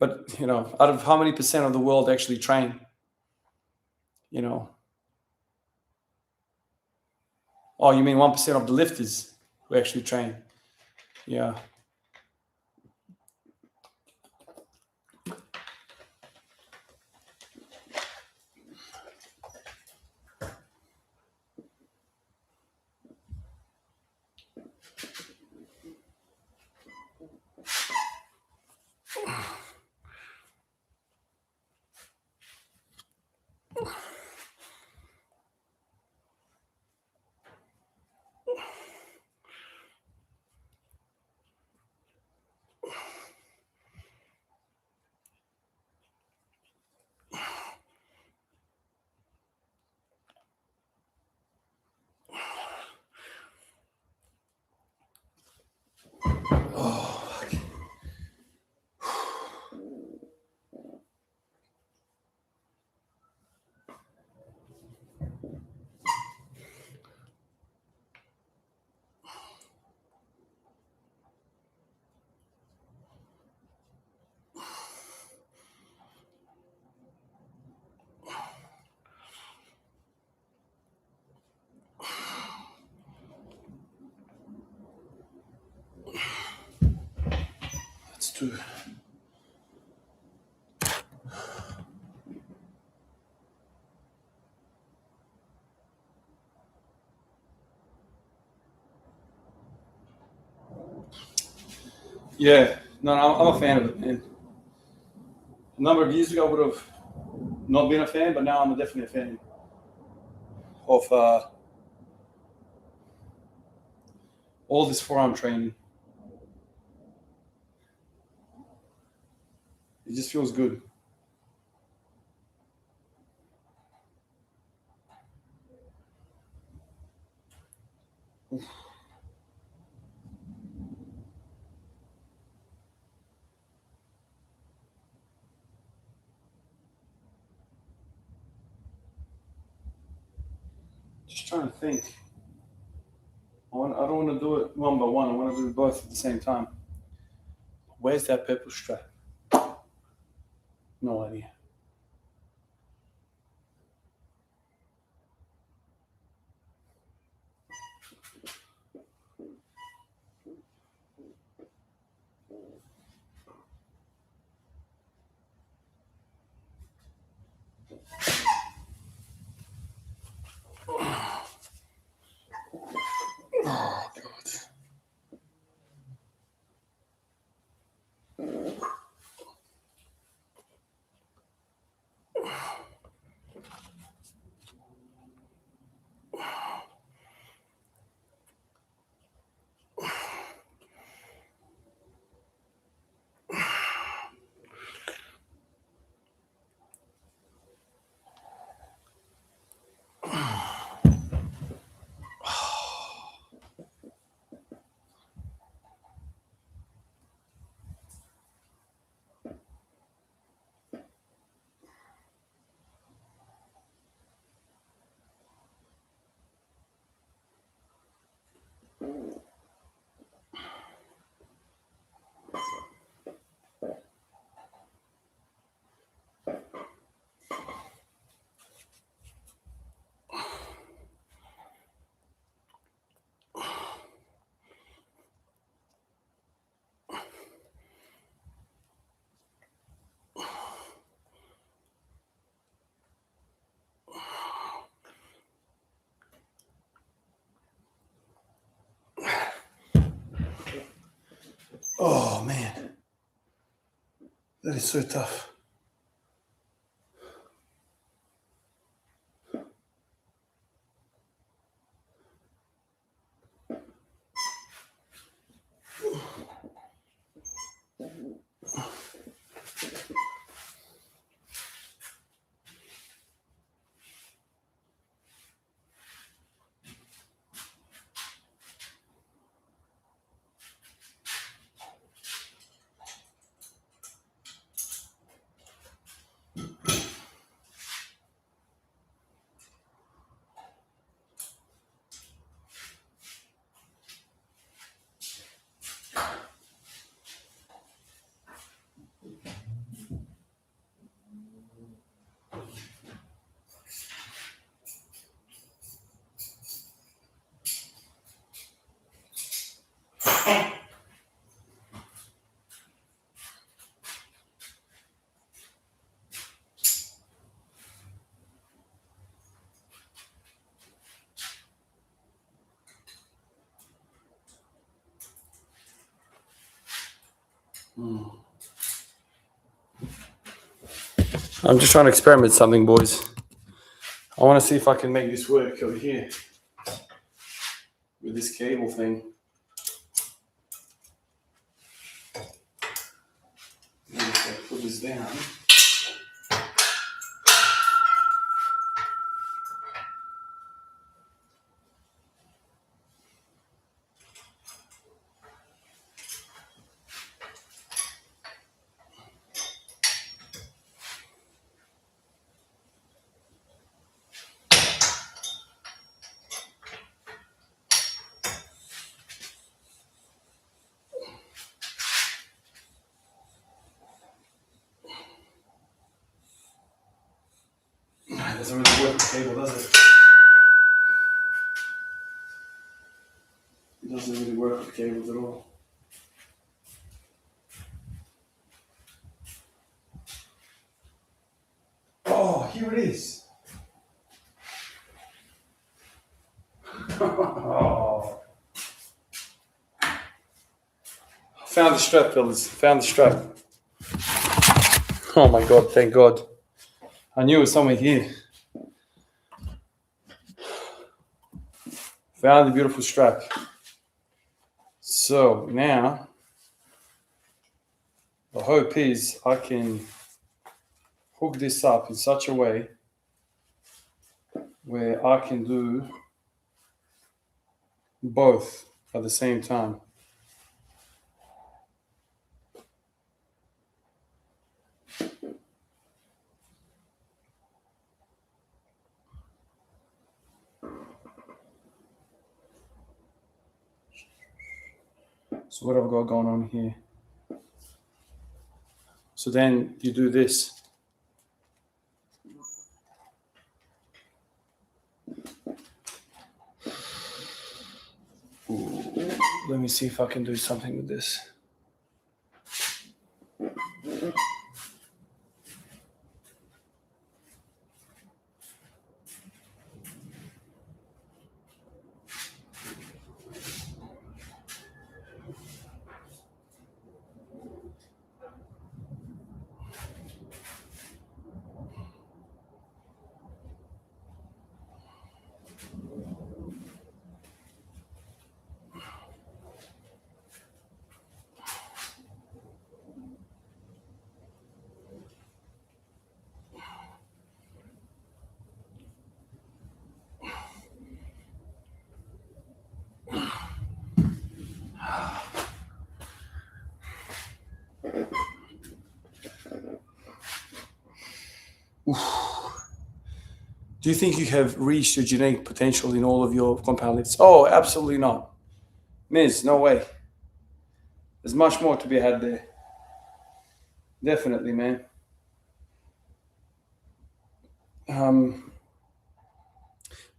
But, out of how many percent of the world actually train? Oh, you mean 1% of the lifters who actually train? Yeah. Oh, fuck. That's true. Yeah, no, I'm a fan of it, man. A number of years ago, I would have not been a fan, but now I'm definitely a fan of all this forearm training. It just feels good. Just trying to think. I don't want to do it one by one. I want to do both at the same time. Where's that purple strap? No idea. Oh, God. Oh, man. That is so tough. I'm just trying to experiment with something, boys. I want to see if I can make this work over here with this cable thing. If I put this down. It doesn't really work with cable, does it? It doesn't really work with cables at all. Oh, here it is. Oh. Found the strap, fellas. Found the strap. Oh my God, thank God. I knew it was somewhere here. Found the beautiful strap. So now, the hope is I can hook this up in such a way where I can do both at the same time. So what have I got going on here? So then you do this. Ooh, let me see if I can do something with this. Do you think you have reached your genetic potential in all of your compound lifts? Oh, absolutely not. Miz, no way. There's much more to be had there. Definitely, man.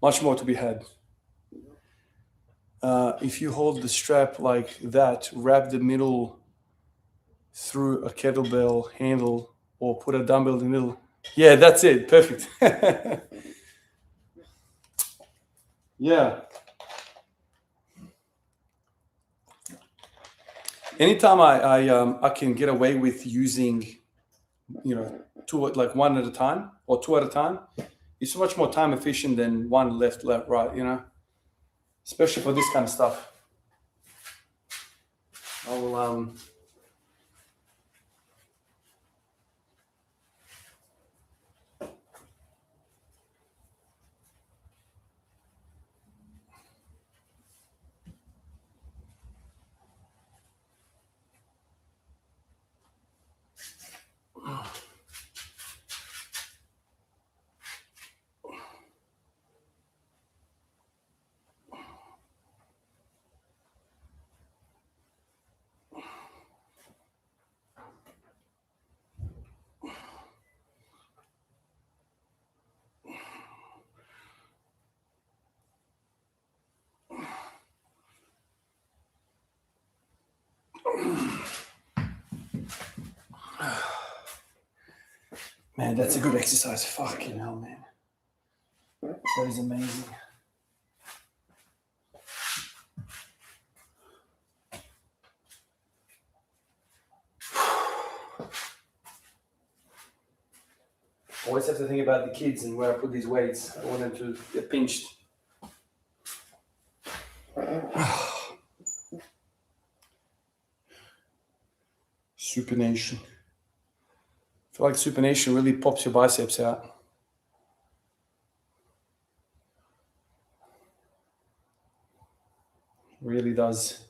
Much more to be had. If you hold the strap like that, wrap the middle through a kettlebell handle or put a dumbbell in the middle. Yeah, that's it. Perfect. Yeah. Anytime I can get away with using, two, like one at a time or two at a time, it's so much more time efficient than one left, right, especially for this kind of stuff. I will, man, that's a good exercise. Fucking hell, man. That is amazing. Always have to think about the kids and where I put these weights. I don't want them to get pinched. Supination. I feel like supination really pops your biceps out. Really does.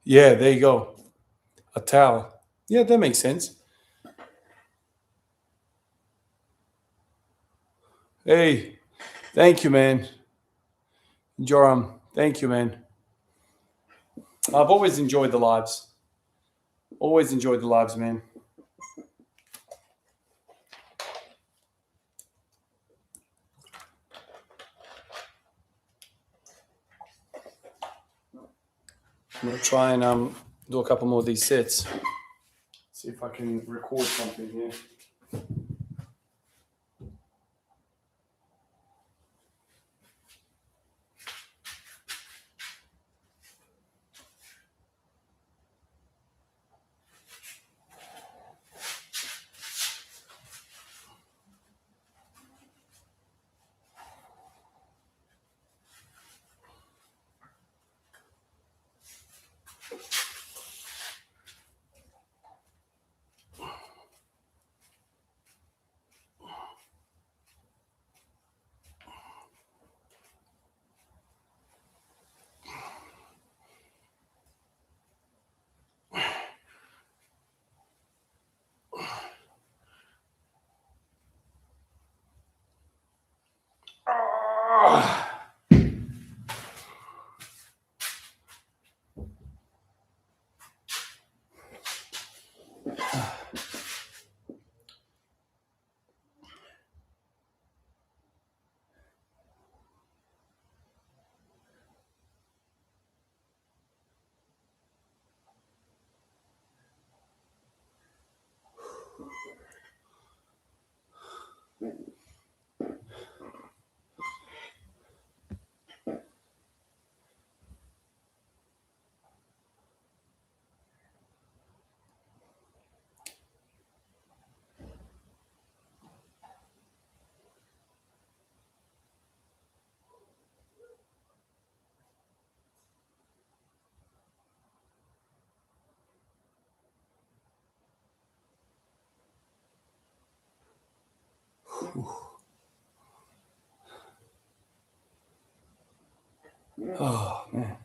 Yeah, there you go. A towel. Yeah, that makes sense. Hey, thank you, man. Joram, thank you, man. I've always enjoyed the lives. Always enjoyed the lives, man. I'm gonna try and do a couple more of these sets. See if I can record something here. Oh man.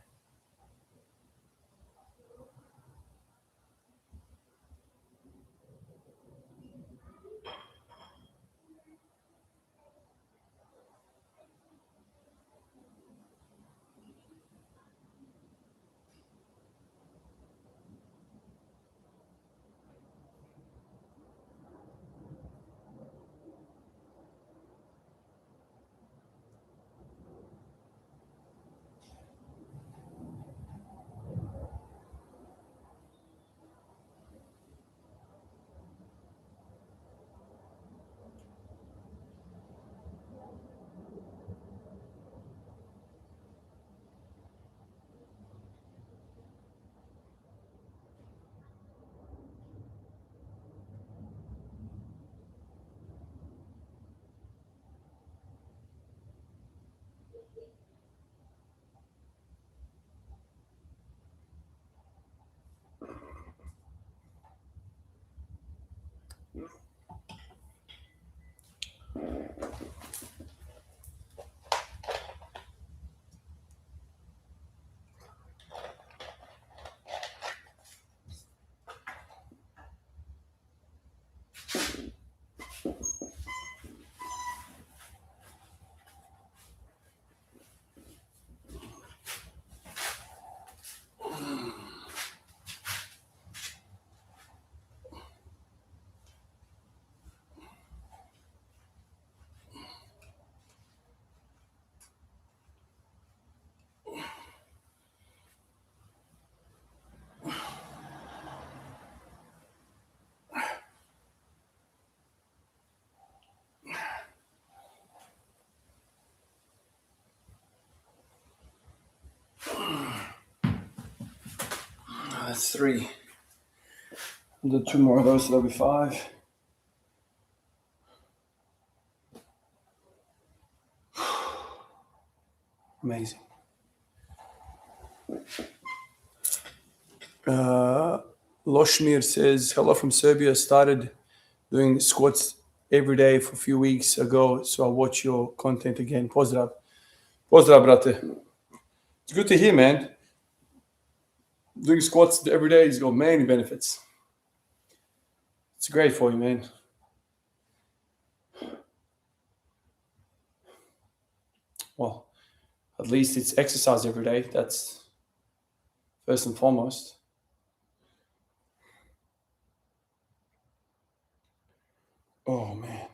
That's 3. I'll do 2 more of those, so that'll be 5. Amazing. Loshmir says, hello from Serbia. Started doing squats every day for a few weeks ago, so I'll watch your content again. Pozdrav. Pozdrav, brate. It's good to hear, man. Doing squats every day has got many benefits. It's great for you, man. Well, at least it's exercise every day. That's first and foremost. Oh, man.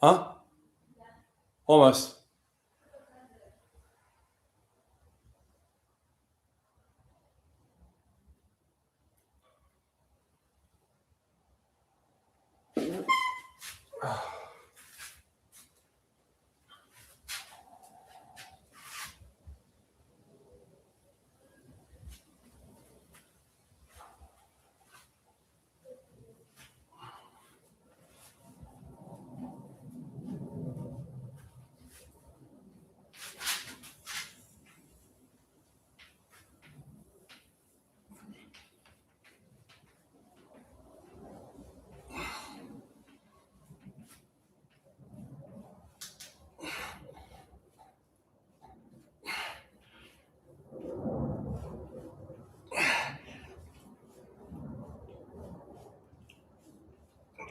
Huh? Almost.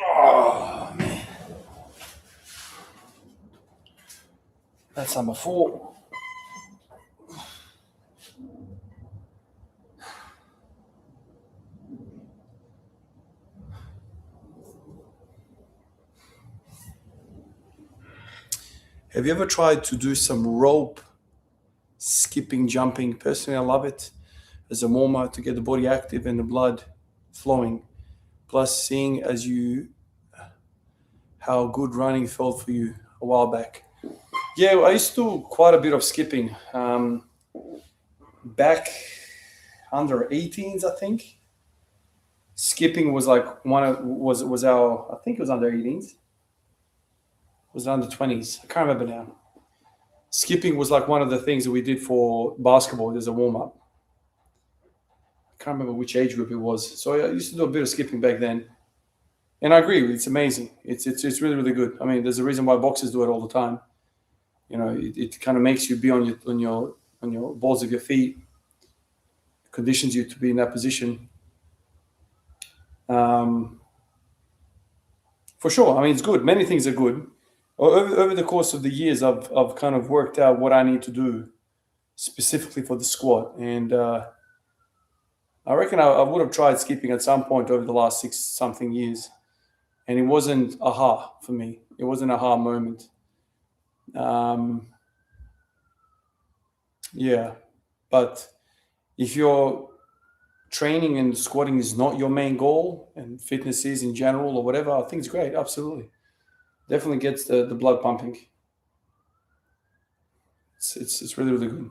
Oh, man. That's number 4. Have you ever tried to do some rope skipping, jumping? Personally, I love it as a warm-up to get the body active and the blood flowing. Plus, seeing as you how good running felt for you a while back. Yeah, I used to do quite a bit of skipping. Back under 18s, I think. Skipping was like was our, I think it was under 18s. Was it under 20s? I can't remember now. Skipping was like one of the things that we did for basketball as a warm up. I can't remember which age group it was. So I used to do a bit of skipping back then. And I agree, it's amazing. It's really, really good. I mean, there's a reason why boxers do it all the time. You know, it kind of makes you be on your balls of your feet, conditions you to be in that position. For sure. I mean, it's good. Many things are good. Over the course of the years, I've kind of worked out what I need to do specifically for the squat. And I reckon I would have tried skipping at some point over the last 6-something years. And it wasn't aha for me. It wasn't an aha moment. Yeah. But if you're training and squatting is not your main goal and fitness is in general or whatever, I think it's great. Absolutely. Definitely gets the blood pumping. It's really, really good.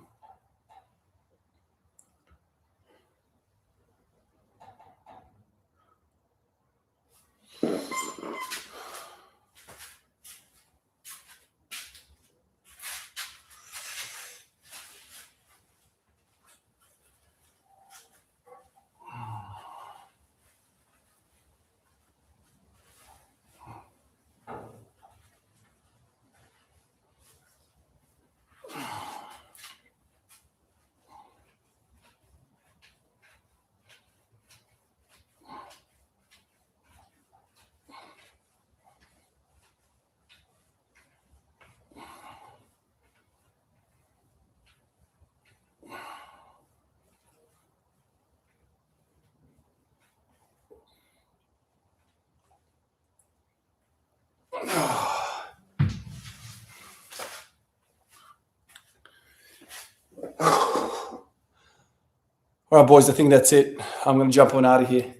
All right, boys, I think that's it. I'm going to jump on out of here.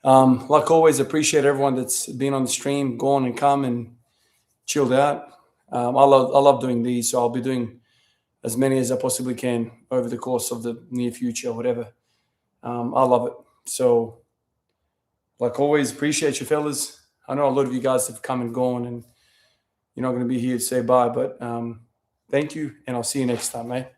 Like always, appreciate everyone that's been on the stream, gone and come and chilled out. I love doing these, so I'll be doing as many as I possibly can over the course of the near future or whatever. I love it. So, like always, appreciate you fellas. I know a lot of you guys have come and gone, and you're not going to be here to say bye, but thank you, and I'll see you next time, mate.